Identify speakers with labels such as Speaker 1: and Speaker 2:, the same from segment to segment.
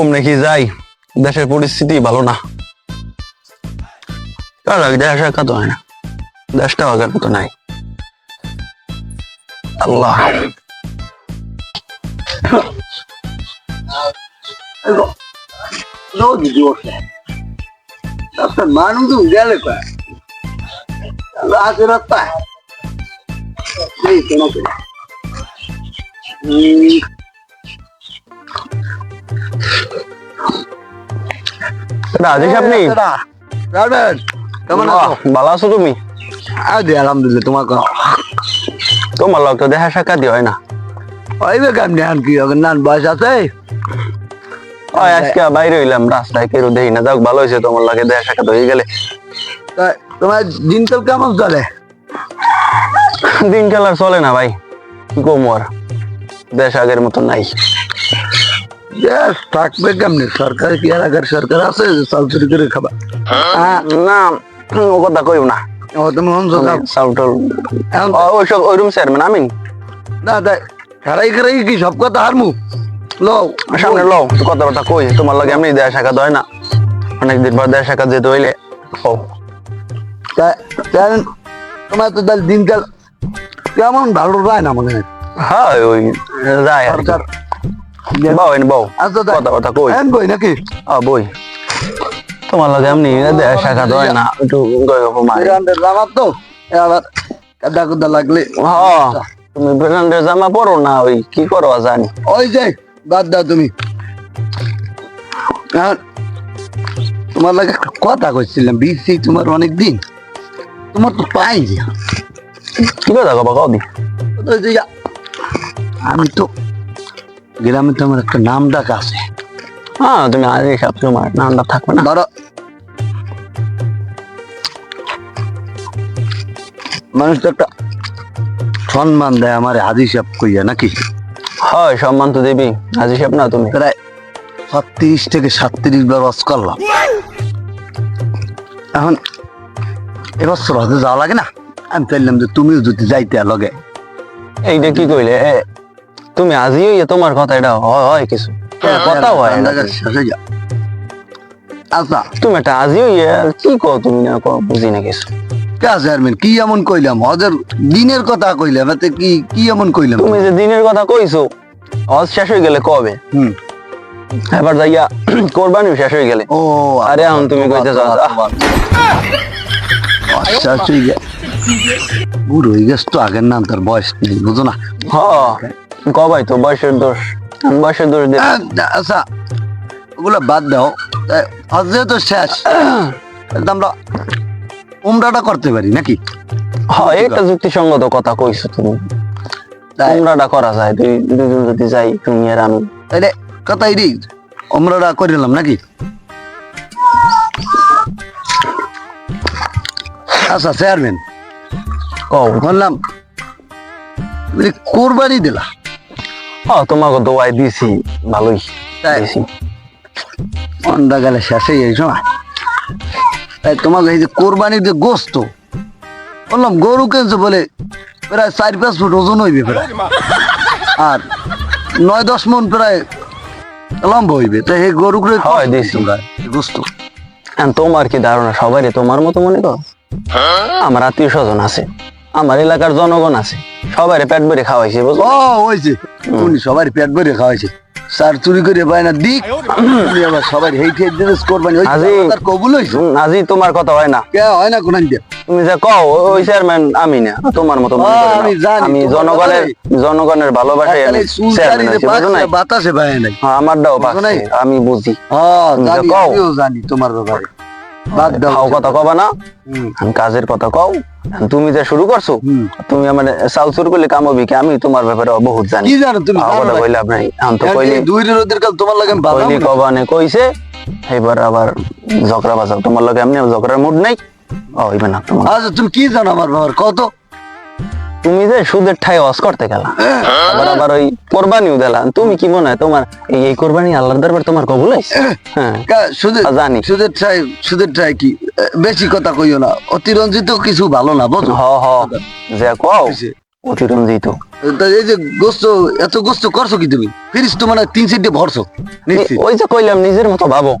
Speaker 1: কম নাকি যাই, দেশের পরিস্থিতি ভালো না। দেশ একা তো হয় না, দেশটা আগের মতো নাই। আল্লাহ
Speaker 2: মানুষ গেলে আছে রাস্তা
Speaker 1: রাজেশ, আপনি
Speaker 2: কেমন
Speaker 1: ভালো আছো তুমি?
Speaker 2: আলহামদুলিল্লাহ।
Speaker 1: তোমার লোক তো দেখা সাক্ষাৎ হয় না।
Speaker 2: কেমনি আন কি নান বয়স আছে?
Speaker 1: ওই আজকে বাইরে হইলাম, রাস্তায় কেউ দেখি না। যাক ভালো হয়েছে, তোমার লাগে দেখা সাক্ষাৎ হয়ে গেলে।
Speaker 2: তোমার দিনকাল কেমন চলে?
Speaker 1: দিনকাল আর চলে না ভাই, কি কম আর, দেশ আগের মতো নাই।
Speaker 2: থাকবে কেমনি? সরকার কি আর আগের সরকার আছে চাল চুরি করে খাবা?
Speaker 1: না, ও কথা কইব না।
Speaker 2: তুমি
Speaker 1: ওইসব ওইরকম চেয়ারম্যান আমি
Speaker 2: না, খারাই খারাই কি সব কথা হারমু? লও
Speaker 1: সামনে লও, কথাবার্তা কই। তোমার লাগে এমনি দেয়া সাক্ষাৎ হয় না, অনেকদিন পর দেয়া সাক্ষাৎ যেতে হইলে।
Speaker 2: তোমার তো দিনকাল কেমন ভালো যায় না মনে হয়।
Speaker 1: হ্যাঁ ওই যায় আর কি। বউ এনে বউ,
Speaker 2: আচ্ছা
Speaker 1: কথাবার্তা কই।
Speaker 2: বই নাকি?
Speaker 1: বই। তোমার লাগে এমনি দেয়া সাক্ষাৎ হয় না, একটু
Speaker 2: জামা তো আবার কাদা কুদা লাগলে।
Speaker 1: তুমি ব্র্যান্ডের জামা পরো না, ওই কি করো জানি।
Speaker 2: ওই যে বাদ দাও তুমি। তোমার লাগে একটা কথা কইছিলাম, বিসি তোমার অনেক দিন, তোমার তো পাই
Speaker 1: কি কথা কবা কদি।
Speaker 2: আমি তো গ্রামে তো আমার একটা নাম ডাক আছে।
Speaker 1: তুমি আজ সব তোমার নামটা থাকবে না।
Speaker 2: ধরো মানুষ তো একটা সম্মান দেয় আমার হাজি সাহেব কইয়া নাকি?
Speaker 1: হয়, সম্মান তো দেবি। হাজি সাহেব না তুমি?
Speaker 2: প্রায় 36 থেকে 37 বার ওয়াজ করলাম। এখন এবছর হয়তো যাওয়া লাগে না, আমি চাইলাম যে তুমিও যদি যাইতে লগে।
Speaker 1: এইটা কি কইলে? তুমি আজি হইয়া তোমার কথা এটা হয় কিছু কথা হয় না।
Speaker 2: আচ্ছা
Speaker 1: তুমি একটা আজি হইয়া কি কও, তুমি না কও, বুঝি না কিছু।
Speaker 2: চেয়ারম্যান কি এমন কইলাম? হজের দিনের কথা কইলাম, এতে কি কি এমন কইলাম?
Speaker 1: তুমি যে দিনের কথা কইছো, হজ শেষ হয়ে গেলে কবে? এবার যাইয়া কোরবানিও শেষ হয়ে গেলে।
Speaker 2: ও
Speaker 1: আরে এখন তুমি কইতে যাও
Speaker 2: বুড়ো হয়ে গেছ তো, আগের নাম তার বয়স নেই, বুঝো না?
Speaker 1: কবাই তো বয়সের দোষ, বয়সের দোষ দিয়ে।
Speaker 2: আচ্ছা ওগুলা বাদ দাও, হজ যেহেতু শেষ, আমরা উমরাটা করতে পারি নাকি?
Speaker 1: একটা যুক্তিসঙ্গত কথা কইছো তুমি। উমরাটা করা যায়, দুজন যদি যাই, তুমি আর আমি।
Speaker 2: কথাই রে, উমরাটা করে নিলাম নাকি? আচ্ছা চেয়ারম্যান, বললাম কোরবানি দিলা।
Speaker 1: তোমাকে দোয়াই দিছি, ভালোই দিছি।
Speaker 2: অন্ডা গেলে শেষে এই সময় তাই তোমাকে এই যে কোরবানির যে গোস্ত, বললাম গরু কিনছো বলে প্রায় 4-5 ফুট ওজন হইবে প্রায়, আর 9-10 মন প্রায় লম্বা হইবে। তাই এই গরু গোস্ত
Speaker 1: তোমার কি ধারণা সবাই তোমার মতো মনে করো? আমার আত্মীয় স্বজন আছে, আমার এলাকার জনগণ আছে, সবাই পেট ভরে খাওয়াইছে।
Speaker 2: হয়েছে উনি সবাই পেট ভরে খাওয়াইছে, স্যার চুরি করে পায় না দিক, আবার সবাই হেইটে কোরবানি কবুল হয়েছে।
Speaker 1: আজি তোমার কথা হয় না,
Speaker 2: কে হয় না কোন দিয়ে?
Speaker 1: তুমি যে কও ওই চেয়ারম্যান আমি না, তোমার মতো আমি জনগণের ভালোবাসায়
Speaker 2: বাতাসে পায় নাই,
Speaker 1: আমারটাও আমি বুঝি।
Speaker 2: জানি তোমার ব্যাপারে।
Speaker 1: কথা কবা না, কাজের কথা কও। তুমি যে শুরু করছো, তুমি আমার চাল চুর করলে কাম হবি কি? আমি তোমার ব্যাপারে বহুত জানি।
Speaker 2: কি জানো তুমি?
Speaker 1: কথা কইলাম নাই, আমি তো কইলি
Speaker 2: দুই রোদের কাল তোমার লাগে
Speaker 1: কইলি কবানে কইছে, এবার আবার ঝগড়া বাজাও তোমার লাগে। এমনি ঝগড়ার মুড নাই, হইবে না তোমার।
Speaker 2: আচ্ছা তুমি কি জানো আমার ব্যাপার কত?
Speaker 1: তুমি যে সুদের ঠাই ওয়াজ করতে গেলা, আবার ওই কোরবানিও দিলা, তুমি কি মনে হয় তোমার এই কোরবানি আল্লাহর দরবার তোমার কবুল হইছে? জানি
Speaker 2: সুদের ঠাই কি বেশি কথা কইও না, অতিরঞ্জিত কিছু ভালো না, বুঝো?
Speaker 1: যে কও অতিরঞ্জিত।
Speaker 2: তা এই যে গোস্ত এত গোস্ত করছো কি তুমি ফিরিস তো মানে 3-4 ভরছো নিশ্চিত
Speaker 1: ওই যে কইলাম নিজের মতো ভাবো,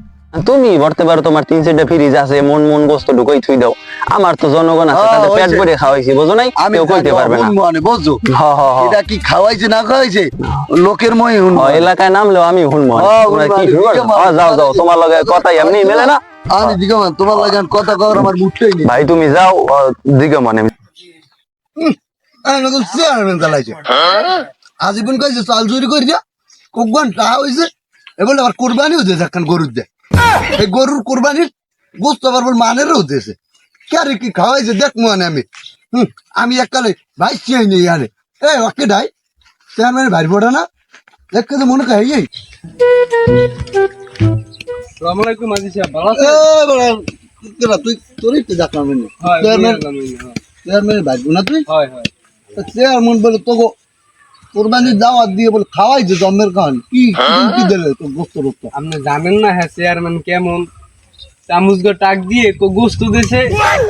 Speaker 1: তুমি ভরতে পারো, তোমার 3-4টা ফ্রিজ আছে, মন মন গোস্ত ঢুকাই থুই দাও। আমার তো জনগণ আছে,
Speaker 2: হ্যাঁ,
Speaker 1: তাদের
Speaker 2: ওই
Speaker 1: পেট
Speaker 2: যে-
Speaker 1: ভরে খাওয়াইছি, বুঝো নাই?
Speaker 2: আমি
Speaker 1: কেউ কইতে পারবে না।
Speaker 2: মানে বুঝছো
Speaker 1: হ হ হ।
Speaker 2: এটা কি খাওয়াইছে না খাওয়াইছে লোকের মই
Speaker 1: এলাকায় নামলেও আমি হুনমো।
Speaker 2: হ্যাঁ,
Speaker 1: তোমরা কি
Speaker 2: হুনমো,
Speaker 1: শুরু করছো?
Speaker 2: দিকে
Speaker 1: হ্যাঁ, যাও যাও, তোমার লগে কথাই এমনি মেলে না।
Speaker 2: আমি দিকে তোমার লাগান কথা কওয়ার আমার মুখটাই নেই
Speaker 1: ভাই তুমি যাও, দিকে মনে
Speaker 2: চেয়ারম্যান চালাইছে আজীবন কইছে চাল চুরি করে দিয়া কখন টাকা হয়েছে এবার আবার কোরবানিও দিয়েছে একখান গরুর দেয় এই গরুর কোরবানির গোস্ত আবার বল মানেরও দিয়েছে কে কি খাওয়াইছে দেখ মনে আমি এককালে ভাই চেয়ে নেই আনে এই ওকে ডাই চেয়ারম্যানের ভাই পড়ে না দেখতে তো মনে হয় এই
Speaker 3: আসসালামু আলাইকুম আজি সাহেব, ভালো আছেন?
Speaker 2: তুই তোরই তো দেখলাম
Speaker 3: হয়,
Speaker 2: চেয়ারম্যান
Speaker 3: আলহামদুলিল্লাহ।
Speaker 2: চেয়ারম্যানের ভাই না তুই
Speaker 3: হয় হয়।
Speaker 2: চেয়ারম্যান বলে তোকে কোরবানির দাওয়াত দিয়ে বলে খাওয়াইছে জন্মের খান কি কি দিলে তো গোস্ত রোস্ত
Speaker 3: আপনি জানেন না হ্যাঁ চেয়ারম্যান কেমন, চামচ টাক দিয়ে গোস্ত দিছে,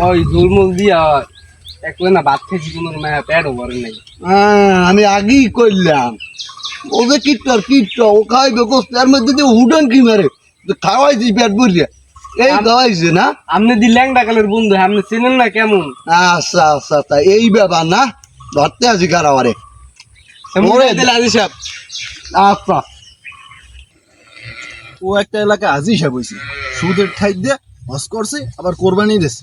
Speaker 3: ওই ঝুলমুল দিয়া একলে না ভাত খেয়েছি, কোনো হ্যাঁ পেটও ভরে নাই।
Speaker 2: আমি আগেই করলাম ও যে কিট্ট ও খাইবে গোস্ত এর মধ্যে যে উডান কি মারে খাওয়াইছি পেট ভরিয়া এই খাওয়াইছে না
Speaker 3: আপনি দি ল্যাংডা কালের বন্ধু, আপনি চেনেন না কেমন?
Speaker 2: আচ্ছা আচ্ছা তা এই ব্যাপার না ধরতে আছি কারাবারে
Speaker 3: মরে দিলে আজি সাহেব।
Speaker 2: আচ্ছা
Speaker 4: ও একটা এলাকা আজি সাহেব হয়েছে সুদের ঠাই দিয়ে হস করছে আবার কোরবানি দিছে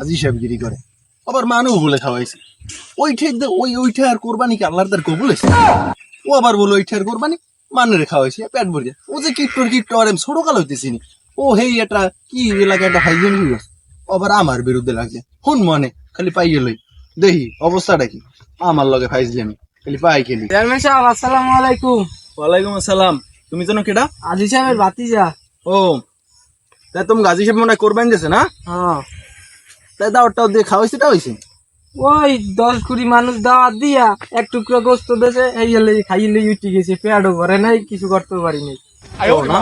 Speaker 4: আজি সাহেব গিরি করে আবার মানুষ বলে খাওয়াইছে ওই ঠাই দিয়ে ওই ঠাই আর কোরবানি কি আল্লাহর তার কবুল হয়েছে ও আবার বলে ওই ঠাইয়ের কোরবানি মানুষের খাওয়াইছে পেট ভরিয়া ও যে কিট আর আমি ছোট কাল হইতেছি নি ও হেই এটা কি এলাকা একটা হাইজেন আবার আমার বিরুদ্ধে লাগছে হুন মনে খালি পাইয়ে লই দেখি অবস্থাটা কি আমার লগে ফাইজলি আমি খালি পাই খেলি
Speaker 3: চেয়ারম্যান সাহেব আসসালামু আলাইকুম।
Speaker 4: ওয়ালাইকুম আসসালাম তুমি জানো কেডা
Speaker 3: আজি সাহেবের ভাতিজা।
Speaker 4: ও তাই তুমি গাজী সাহেব মনে হয় কোরবানি দিয়েছে না
Speaker 3: হ্যাঁ,
Speaker 4: তাই দাওয়ারটাও দিয়ে খাওয়াইছে হয়েছে
Speaker 3: ওই 10-20 মানুষ দাওয়াত দিয়া এক টুকরো গোস্ত দিয়েছে, এই হলে খাইলে উঠে গেছে, পেটও ভরে নাই, কিছু করতে পারি নাই।
Speaker 4: না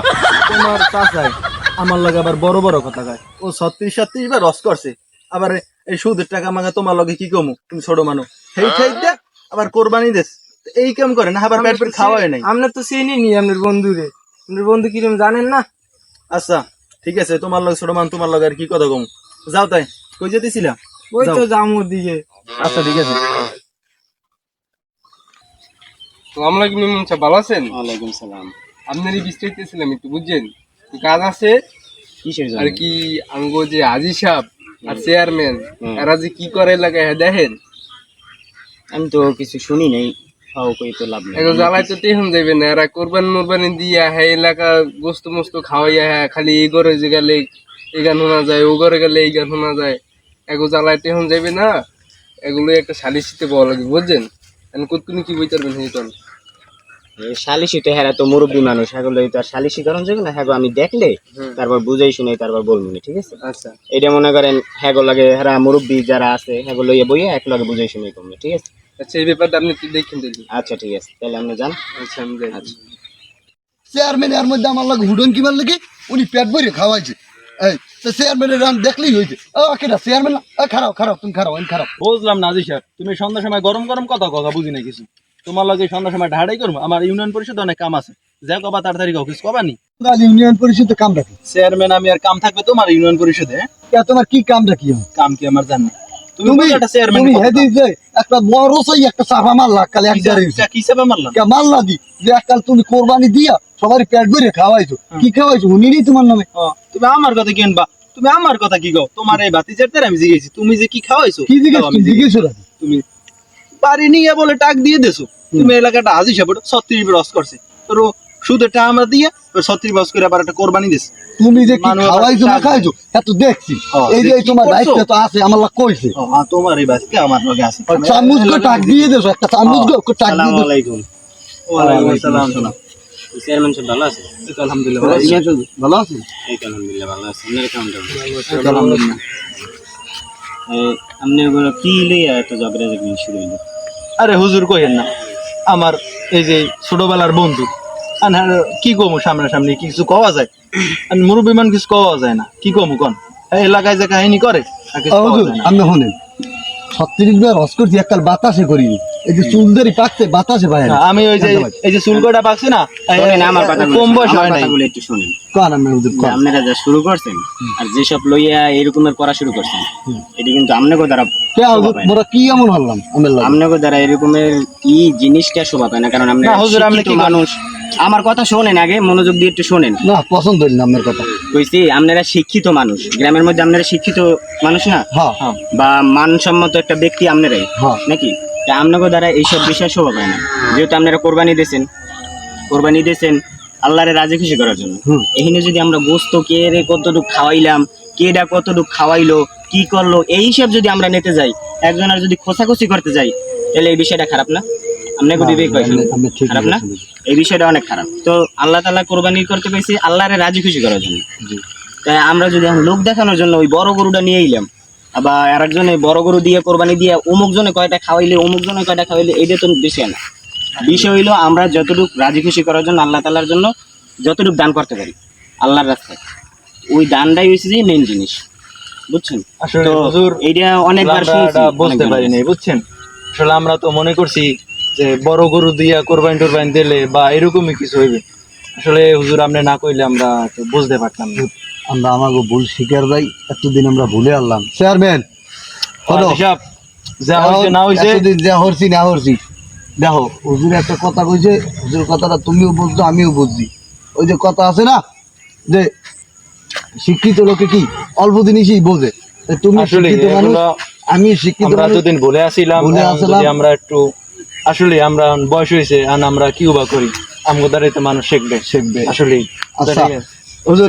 Speaker 4: তোমার চাচাই আমার লগে আবার বড় বড় কথা কয় ও 36-37 বার রস করছে আবার এই সুদের টাকা মাঙ্গা তোমার লগে কি কমু তুমি ছোট মানুষ সেই ঠাই দে আবার কোরবানি দেস এই কাম করে না আবার পেট পেট খাওয়াই নাই
Speaker 3: আপনার তো চিনি নি আপনার বন্ধুরে, আপনার বন্ধু কিরম জানেন না?
Speaker 4: আচ্ছা ঠিক আছে তোমার লগে ছোট মানুষ তোমার লগে আর কি কথা কমু যাও তাই কই যেতেছিলাম
Speaker 3: ওই
Speaker 4: যাও।
Speaker 3: তো জামুর দিকে।
Speaker 4: আচ্ছা ঠিক আছে
Speaker 3: আসসালামু আলাইকুম ইমাম সাহেব, ভালো আছেন?
Speaker 5: ওয়ালাইকুম সালাম।
Speaker 3: আপনারই বিস্তারিতেছিলাম একটু, বুঝছেন একটু কাজ আছে
Speaker 5: কিসের
Speaker 3: আর
Speaker 5: জন্য?
Speaker 3: কি। আঙ্গো যে আজি সাহেব আর চেয়ারম্যান
Speaker 5: হুম।
Speaker 3: এরা যে কি করে লাগে দেখেন,
Speaker 5: আমি তো কিছু শুনি নাই, ফাও কই তো লাভ নেই।
Speaker 3: এগুলো জ্বালাই তো তেহন যাবে না। এরা কোরবান মোরবানি দিয়া হ্যাঁ এলাকা গোস্ত মোস্ত খাওয়াইয়া হ্যাঁ খালি এই ঘরে যে গেলে এই গান শোনা যায়, ও ঘরে গেলে এই গান শোনা যায়, এগুলো জ্বালাই তেহন যাবে না। এগুলো একটা সালিশিতে পাওয়া লাগে, বুঝছেন? এখন কোন কি বই পারবেন সেইটা
Speaker 5: এই শালিশি তো হেরা তো মুরব্বী মানুষ, এগুলো তো আর শালিশি কারণ যাবে না। হ্যাঁ আমি দেখলে তারপর বুঝাই শুনাই তারপর বলবো না, ঠিক আছে?
Speaker 3: আচ্ছা
Speaker 5: এটা মনে করেন হ্যাঁ লাগে হেরা মুরব্বী যারা আছে হ্যাঁ লইয়ে বইয়ে এক লগে বুঝাই শুনাই করবে, ঠিক আছে?
Speaker 3: আচ্ছা, এই ব্যাপারটা আপনি একটু দেখেন দেখি।
Speaker 5: আচ্ছা ঠিক আছে, তাহলে আপনি যান।
Speaker 3: আচ্ছা আমি যাই।
Speaker 5: আচ্ছা।
Speaker 2: চেয়ারম্যান এর মধ্যে আমার লাগে হুডন কিবার লাগে উনি পেট ভরে খাওয়াইছে এই তো চেয়ারম্যানের রান দেখলেই হয়েছে ও কেটা চেয়ারম্যান খারাপ তুমি খারাপ আমি খারাপ
Speaker 4: বুঝলাম না আজি সাহেব তুমি সন্ধ্যার সময় গরম গরম কথা বুঝি না কিছু তোমার লগে সন্ধ্যার সময় ঢাড়াই করবো আমার ইউনিয়ন পরিষদ অনেক কাম আছে যা কবা তাড়াতাড়ি অফিস কবা নি
Speaker 2: ইউনিয়ন পরিষদে কাম রাখি
Speaker 4: চেয়ারম্যান আমি আর কাম থাকবে তোমার ইউনিয়ন পরিষদে
Speaker 2: তোমার কি কাম রাখি
Speaker 4: কাম কি আমার জান না তুমি
Speaker 2: তুমি
Speaker 4: বলো একটা চেয়ারম্যান
Speaker 2: তুমি হেদি যে একটা বড় সই একটা চাপা মারলা কাল এক জারে
Speaker 4: কি হিসাবে মারলাম
Speaker 2: কে মারলা দি যে কাল তুমি কোরবানি দিয়া সবারই পেট ভরে খাওয়াইছো কি খাওয়াইছো উনি নি তোমার নামে
Speaker 4: তুমি আমার কথা কিনবা তুমি আমার কথা কি গো তোমার এই ভাতিজার দ্বারা আমি জিজ্ঞেসি তুমি যে কি খাওয়াইছো
Speaker 2: কি জিজ্ঞেস
Speaker 4: তাও আমি
Speaker 2: জিজ্ঞেস
Speaker 4: তুমি বাড়ি নিয়ে বলে টাক দিয়ে দেছো তুমি এলাকাটা আজি সাহেব 36 রস করছে তোর সুদেরটা আমরা দিয়ে 36 রস করে আবার একটা কোরবানি দিস
Speaker 2: তুমি যে কি
Speaker 4: মানুষ
Speaker 2: খাওয়াইছো না
Speaker 4: টাক
Speaker 2: খাইছো এত দেখছি এই যে
Speaker 4: কি
Speaker 2: তোমার
Speaker 4: করছো?
Speaker 2: দায়িত্ব তো আছে আমার লাগ কইছে
Speaker 4: তোমার এই বাসকে আমার লগে আছে
Speaker 2: চামচ গো টাক দিয়ে দেছো একটা চামচ গো টাক দিয়ে
Speaker 5: আসসালামু
Speaker 2: দেছো
Speaker 5: আলাইকুম।
Speaker 4: ওয়ালাইকুম আসসালাম শোনা
Speaker 5: চেয়ারম্যান সাহেব ভালো আছে?
Speaker 4: আলহামদুলিল্লাহ
Speaker 2: ভালো আছেন
Speaker 5: এই তো আলহামদুলিল্লাহ ভালো আছে। আপনার কেমন যাবে?
Speaker 4: আলহামদুলিল্লাহ
Speaker 5: আপনি ওগুলো কি লইয়া এত ঝগড়া ঝগড়ি শুরু হইলো?
Speaker 4: আরে হুজুর কইেন না আমার এই যে ছোটবেলার বন্ধু আর কি কমু সামনাসামনি কিছু কওয়া যায় আর মুরব্বী মান কিছু কওয়া যায় না কি কমু কোন এই এলাকায় যে কাহিনী করে আর কিছু কওয়া
Speaker 2: হুজুর
Speaker 4: যায় না।
Speaker 2: আপনি শুনেন 36 বার হস করছি এককাল বাতাসে করি এই যে চুলদারি পাকতে বাতাসে পায় না
Speaker 4: আমি ওই যে এই যে চুলকোটা পাকছে না
Speaker 5: শোনেন আমার কথাগুলো,
Speaker 4: কম বয়স
Speaker 5: আমার
Speaker 4: হয় নাই
Speaker 5: কথাগুলো একটু শোনেন।
Speaker 2: কান আমি হুজুর
Speaker 5: যে আপনারা যা শুরু করছেন আর যেসব লইয়া এরকমের করা শুরু করছেন, এটি কিন্তু আপনাকে দ্বারা
Speaker 2: কে হুজুর মোরা কি এমন হলাম আমি লাগি
Speaker 5: আপনাকে দ্বারা এরকমের কি জিনিসটা শোভা পায় না, কারণ আমরা
Speaker 4: না, হুজুর, আপনি
Speaker 5: শিক্ষিত
Speaker 4: কি
Speaker 5: মানুষ। আমার কথা শোনেন, আগে মনোযোগ দিয়ে একটু শোনেন।
Speaker 2: না পছন্দ হইল না আমার কথা
Speaker 5: কইছি আপনারা শিক্ষিত মানুষ, গ্রামের মধ্যে আপনারা শিক্ষিত মানুষ না,
Speaker 2: হ্যাঁ
Speaker 5: বা মানসম্মত একটা ব্যক্তি আপনারাই
Speaker 2: হ্যাঁ
Speaker 5: নাকি? তা আপনাকে দ্বারা এইসব বিষয় শোভা পায় না, যেহেতু আপনারা কোরবানি দিয়েছেন আল্লাহরে রাজি খুশি করার জন্য। এখানে যদি আমরা গোস্ত কে রে কতটুকু খাওয়াইলাম, কেডা কতটুকু খাওয়াইলো, কি করলো, এইসব যদি আমরা নিতে যাই, একজনের যদি খোঁচাখুচি করতে যাই, তাহলে এই বিষয়টা খারাপ না? আপনাকে বিবেক হয় শুনুন,
Speaker 2: আপনি ঠিক
Speaker 5: খারাপ না?
Speaker 2: বলেছেন।
Speaker 5: এই বিষয়টা অনেক খারাপ। তো আল্লাহ তাআলা কোরবানি করতে পেরেছি আল্লাহরে রাজি খুশি করার জন্য। তাই আমরা যদি এখন লোক দেখানোর জন্য ওই বড় গরুটা নিয়ে এলাম, আবার আরেকজনে বড় গরু দিয়ে কোরবানি দিয়ে অমুক জনে কয়টা খাওয়াইলে এইটা তো বিষয় না। বিষয় হইলো আমরা যতটুকু রাজি খুশি করার জন্য আল্লাহ তাআলার জন্য যতটুকু দান করতে পারি আল্লাহর রাস্তায়, ওই দানটাই হচ্ছে যে মেইন জিনিস, বুঝছেন?
Speaker 4: আসলে
Speaker 5: তো
Speaker 4: হুজুর
Speaker 5: এইটা অনেকবার
Speaker 4: আমরা
Speaker 5: শুনছি,
Speaker 4: এটা বুঝতে
Speaker 5: অনেকবার
Speaker 4: পারিনি, বুঝছেন? আসলে আমরা তো মনে করছি যে বড় গরু দিয়া কোরবানি টোরবানি দিলে বা এরকমই কিছু হইবে। আসলে হুজুর আপনি না কইলে আমরা তো বুঝতে পারতাম না।
Speaker 2: আমরা আমাকে ভুল স্বীকার যাই এতদিন আমরা ভুলে আনলাম চেয়ারম্যান হলো
Speaker 4: হিসাব যা হইছে না হইছে
Speaker 2: এতদিন যা হরছি না হরছি দেখো হুজুর একটা কথা কইছে হুজুর কথাটা তুমিও বুঝছো আমিও বুঝছি ওই যে কথা আছে না যে শিক্ষিত লোকে কি অল্প জিনিসই বোঝে তা তুমি
Speaker 4: আসলে
Speaker 2: শিক্ষিত মানুষ
Speaker 4: এগুলো
Speaker 2: আমি শিক্ষিত
Speaker 4: আমরা
Speaker 2: মানুষ
Speaker 4: এতদিন ভুলে আসিলাম,
Speaker 2: ভুলে
Speaker 4: এখন
Speaker 2: আসলাম।
Speaker 4: যদি আমরা একটু আসলে আমরা বয়স হয়েছে আর আমরা কি বা করি, আমগো দ্বারাই তো মানুষ শিখবে
Speaker 2: শিখবে।
Speaker 4: আসলে।
Speaker 2: আচ্ছা হুজুর